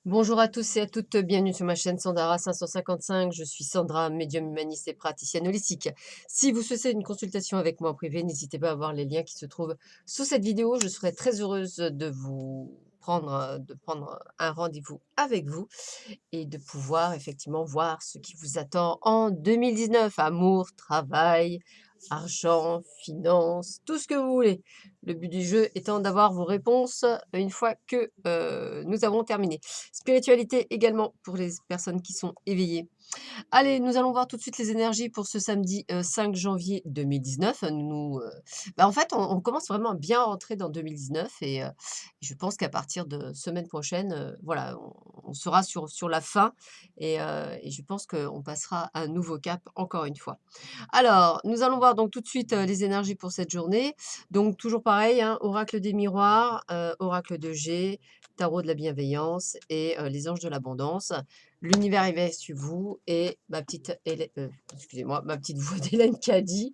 Bonjour à tous et à toutes, bienvenue sur ma chaîne Sandara 555. Je suis Sandra, médium humaniste et praticienne holistique. Si vous souhaitez une consultation avec moi en privé, n'hésitez pas à voir les liens qui se trouvent sous cette vidéo. Je serai très heureuse de prendre un rendez-vous avec vous et de pouvoir effectivement voir ce qui vous attend en 2019. Amour, travail, argent, finances, tout ce que vous voulez. Le but du jeu étant d'avoir vos réponses une fois que nous avons terminé. Spiritualité également pour les personnes qui sont éveillées. Allez, nous allons voir tout de suite les énergies pour ce samedi 5 janvier 2019. En fait, on commence vraiment à bien rentrer dans 2019 et je pense qu'à partir de semaine prochaine, voilà, on sera sur la fin et je pense qu'on passera à un nouveau cap encore une fois. Alors, nous allons voir donc tout de suite les énergies pour cette journée. Donc, toujours pareil, hein, oracle des miroirs, oracle de G, tarot de la bienveillance et les anges de l'abondance. L'univers éveille sur vous et excusez-moi, ma petite voix d'Hélène Caddy,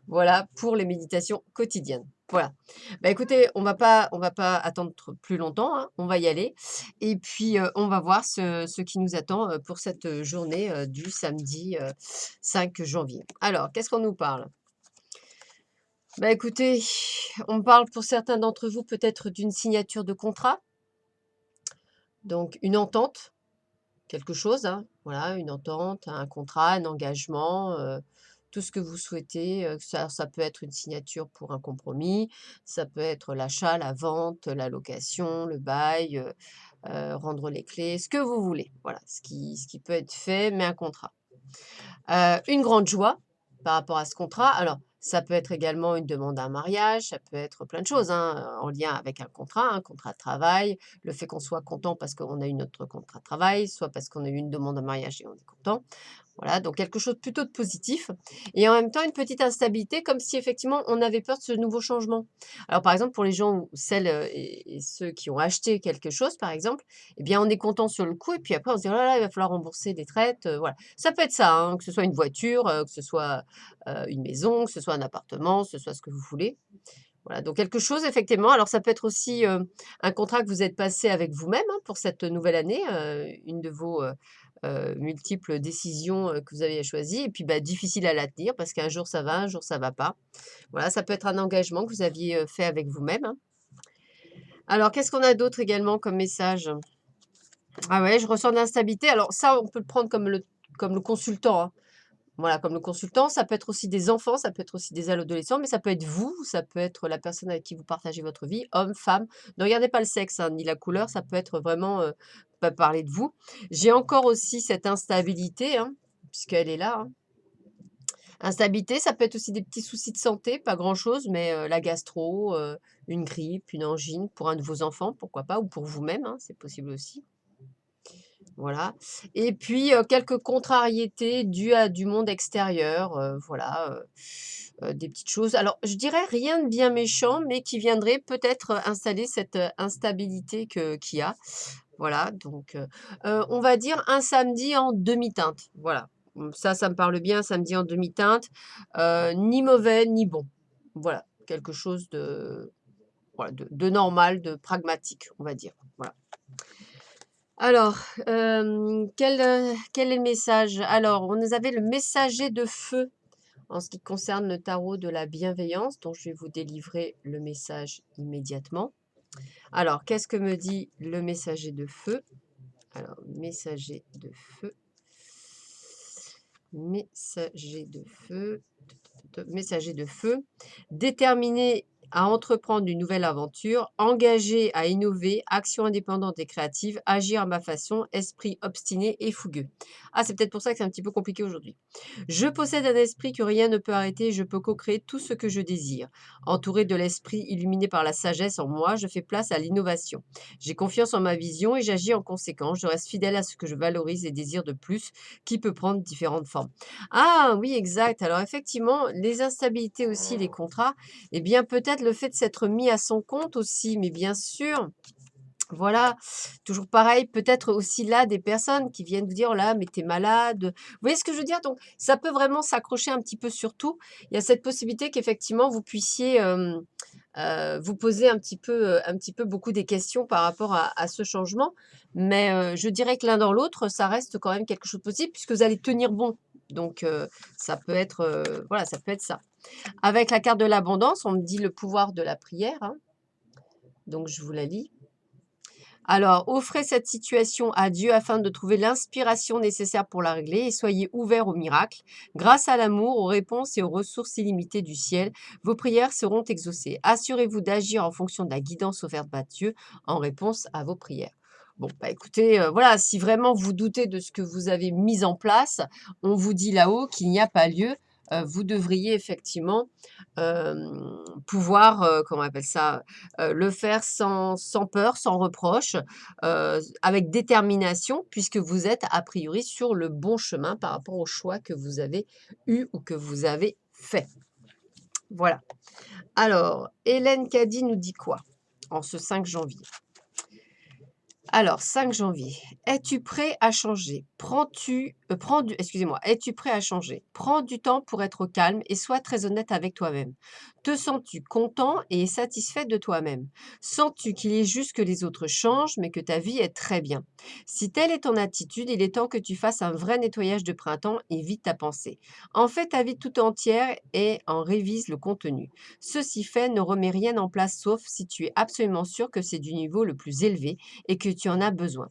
voilà, pour les méditations quotidiennes. Voilà. Bah, écoutez, on va pas attendre plus longtemps, hein, on va y aller. Et puis, on va voir ce qui nous attend pour cette journée du samedi 5 janvier. Alors, qu'est-ce qu'on nous parle? Bah, écoutez, on parle pour certains d'entre vous peut-être d'une signature de contrat, donc une entente. Quelque chose, hein, voilà, une entente, un contrat, un engagement, tout ce que vous souhaitez, ça peut être une signature pour un compromis, ça peut être l'achat, la vente, la location, le bail, rendre les clés, ce que vous voulez. Voilà, ce qui peut être fait, mais un contrat. Une grande joie par rapport à ce contrat. Alors, ça peut être également une demande d'un mariage, ça peut être plein de choses, hein, en lien avec un contrat de travail, le fait qu'on soit content parce qu'on a eu notre contrat de travail, soit parce qu'on a eu une demande de mariage et on est content. Voilà, donc quelque chose plutôt de positif et en même temps une petite instabilité comme si effectivement on avait peur de ce nouveau changement. Alors par exemple pour les gens ou celles, et ceux qui ont acheté quelque chose par exemple, eh bien on est content sur le coup et puis après on se dit: «Oh là là, il va falloir rembourser des traites», voilà. Ça peut être ça, hein, que ce soit une voiture, que ce soit, une maison, que ce soit un appartement, que ce soit ce que vous voulez. Voilà, donc quelque chose effectivement alors ça peut être aussi, un contrat que vous êtes passé avec vous-même, hein, pour cette nouvelle année, une de vos, multiples décisions, que vous avez choisies et puis, bah, difficile à la tenir parce qu'un jour ça va, un jour ça va pas. Voilà, ça peut être un engagement que vous aviez, fait avec vous-même, hein. Alors qu'est-ce qu'on a d'autre également comme message? Ah ouais, je ressens de l'instabilité. Alors ça, on peut le prendre comme le consultant, hein. Voilà, comme le consultant, ça peut être aussi des enfants, ça peut être aussi des adolescents, mais ça peut être vous, ça peut être la personne avec qui vous partagez votre vie, homme, femme. Ne regardez pas le sexe, hein, ni la couleur, ça peut être vraiment, pas parler de vous. J'ai encore aussi cette instabilité, hein, puisqu'elle est là, hein. Instabilité, ça peut être aussi des petits soucis de santé, pas grand-chose, mais la gastro, une grippe, une angine pour un de vos enfants, pourquoi pas, ou pour vous-même, hein, c'est possible aussi. Voilà et puis, quelques contrariétés dues à du monde extérieur, voilà, des petites choses. Alors, je dirais rien de bien méchant, mais qui viendrait peut-être, installer cette, instabilité qu'il y a. Voilà, donc, on va dire un samedi en demi-teinte. Voilà, ça me parle bien, samedi en demi-teinte, ni mauvais ni bon. Voilà, quelque chose de voilà, de normal, de pragmatique, on va dire. Voilà. Alors, quel est le message? Alors, on nous avait le messager de feu en ce qui concerne le tarot de la bienveillance, dont je vais vous délivrer le message immédiatement. Alors, qu'est-ce que me dit le messager de feu? Alors, messager de feu, messager de feu, déterminé à entreprendre une nouvelle aventure, engagé à innover, action indépendante et créative, agir à ma façon, esprit obstiné et fougueux. Ah, c'est peut-être pour ça que c'est un petit peu compliqué aujourd'hui. Je possède un esprit que rien ne peut arrêter, je peux co-créer tout ce que je désire. Entouré de l'esprit illuminé par la sagesse en moi, je fais place à l'innovation. J'ai confiance en ma vision et j'agis en conséquence. Je reste fidèle à ce que je valorise et désire de plus, qui peut prendre différentes formes. Ah oui, exact. Alors effectivement, les instabilités aussi, les contrats, eh bien peut-être le fait de s'être mis à son compte aussi, mais bien sûr, voilà, toujours pareil, peut-être aussi là des personnes qui viennent vous dire: «Oh là, mais tu es malade». Vous voyez ce que je veux dire? Donc ça peut vraiment s'accrocher un petit peu sur tout. Il y a cette possibilité qu'effectivement vous puissiez, vous posez un petit peu beaucoup des questions par rapport à ce changement. Mais je dirais que l'un dans l'autre, ça reste quand même quelque chose de possible puisque vous allez tenir bon. Donc ça peut être, voilà, ça peut être ça. Avec la carte de l'abondance, on me dit le pouvoir de la prière, hein, donc je vous la lis. Alors, offrez cette situation à Dieu afin de trouver l'inspiration nécessaire pour la régler et soyez ouverts au miracle. Grâce à l'amour, aux réponses et aux ressources illimitées du ciel, vos prières seront exaucées. Assurez-vous d'agir en fonction de la guidance offerte par Dieu en réponse à vos prières. Bon, bah écoutez, voilà, si vraiment vous doutez de ce que vous avez mis en place, on vous dit là-haut qu'il n'y a pas lieu. Vous devriez effectivement pouvoir, comment on appelle ça, le faire sans peur, sans reproche, avec détermination puisque vous êtes a priori sur le bon chemin par rapport au choix que vous avez eu ou que vous avez fait. Voilà. Alors, Hélène Caddy nous dit quoi en ce 5 janvier? Alors, 5 janvier. Es-tu prêt à changer? Excusez-moi, es-tu prêt à changer? Prends du temps pour être au calme et sois très honnête avec toi-même. Te sens-tu content et satisfait de toi-même? Sens-tu qu'il est juste que les autres changent, mais que ta vie est très bien? Si telle est ton attitude, il est temps que tu fasses un vrai nettoyage de printemps et vide ta pensée. En fait ta vie tout entière et en révise le contenu. Ceci fait, ne remets rien en place sauf si tu es absolument sûr que c'est du niveau le plus élevé et que tu en as besoin.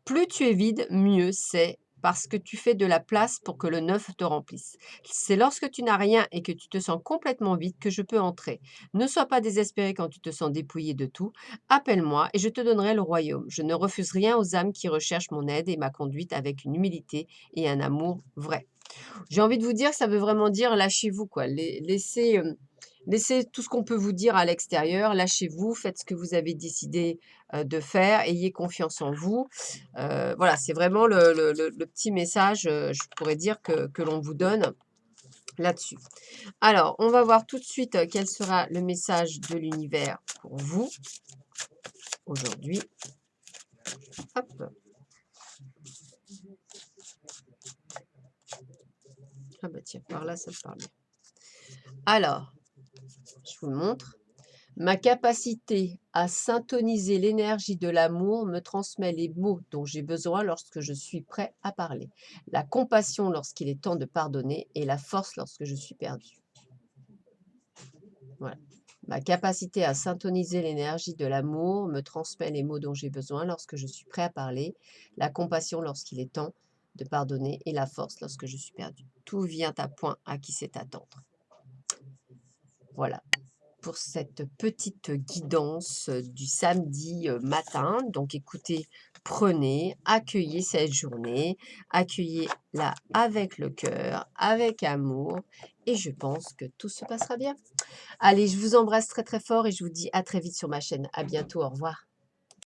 Plus tu es vide, mieux c'est parce que tu fais de la place pour que le neuf te remplisse. C'est lorsque tu n'as rien et que tu te sens complètement vide que je peux entrer. Ne sois pas désespéré quand tu te sens dépouillé de tout. Appelle-moi et je te donnerai le royaume. Je ne refuse rien aux âmes qui recherchent mon aide et ma conduite avec une humilité et un amour vrai. J'ai envie de vous dire, ça veut vraiment dire lâchez-vous, quoi. Laissez tout ce qu'on peut vous dire à l'extérieur, lâchez-vous, faites ce que vous avez décidé de faire, ayez confiance en vous. Voilà, c'est vraiment le petit message, je pourrais dire, que l'on vous donne là-dessus. Alors, on va voir tout de suite quel sera le message de l'univers pour vous aujourd'hui. Hop. Ah bah tiens, par là, ça me parle bien. Alors, je vous le montre. Ma capacité à syntoniser l'énergie de l'amour me transmet les mots dont j'ai besoin lorsque je suis prêt à parler, la compassion lorsqu'il est temps de pardonner et la force lorsque je suis perdu. Voilà. Ma capacité à syntoniser l'énergie de l'amour me transmet les mots dont j'ai besoin lorsque je suis prêt à parler, la compassion lorsqu'il est temps de pardonner et la force lorsque je suis perdu. Tout vient à point à qui sait attendre. Voilà. Pour cette petite guidance du samedi matin. Donc écoutez, prenez, accueillez cette journée, accueillez-la avec le cœur, avec amour, et je pense que tout se passera bien. Allez, je vous embrasse très très fort et je vous dis à très vite sur ma chaîne. À bientôt, au revoir.